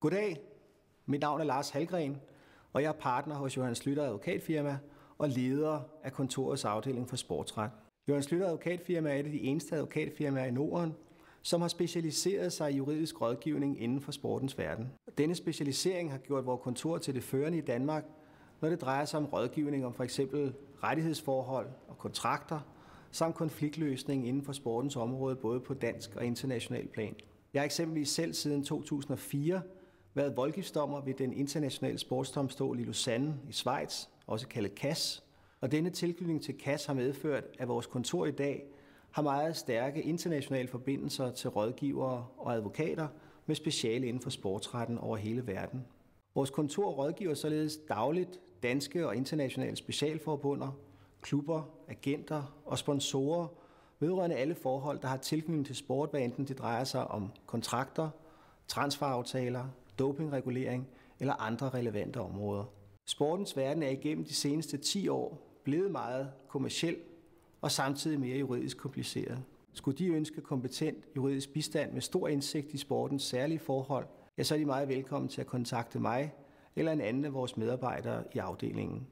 Goddag, mit navn er Lars Hallgren, og jeg er partner hos Johan Schlüter Advokatfirma og leder af kontorets afdeling for sportsret. Johan Schlüter Advokatfirma er et af de eneste advokatfirmaer i Norden, som har specialiseret sig i juridisk rådgivning inden for sportens verden. Denne specialisering har gjort vores kontor til det førende i Danmark, når det drejer sig om rådgivning om f.eks. rettighedsforhold og kontrakter, samt konfliktløsning inden for sportens område, både på dansk og international plan. Jeg har eksempelvis selv siden 2004 været voldgiftsdommer ved den internationale sportsdomstol i Lausanne i Schweiz, også kaldet CAS. Og denne tilknytning til CAS har medført, at vores kontor i dag har meget stærke internationale forbindelser til rådgivere og advokater med speciale inden for sportsretten over hele verden. Vores kontor rådgiver således dagligt danske og internationale specialforbunder, klubber, agenter og sponsorer vedrørende alle forhold, der har tilknytning til sport, hvad enten det drejer sig om kontrakter, transferaftaler, dopingregulering eller andre relevante områder. Sportens verden er igennem de seneste 10 år blevet meget kommerciel og samtidig mere juridisk kompliceret. Skulle de ønske kompetent juridisk bistand med stor indsigt i sportens særlige forhold, ja, så er de meget velkommen til at kontakte mig eller en anden af vores medarbejdere i afdelingen.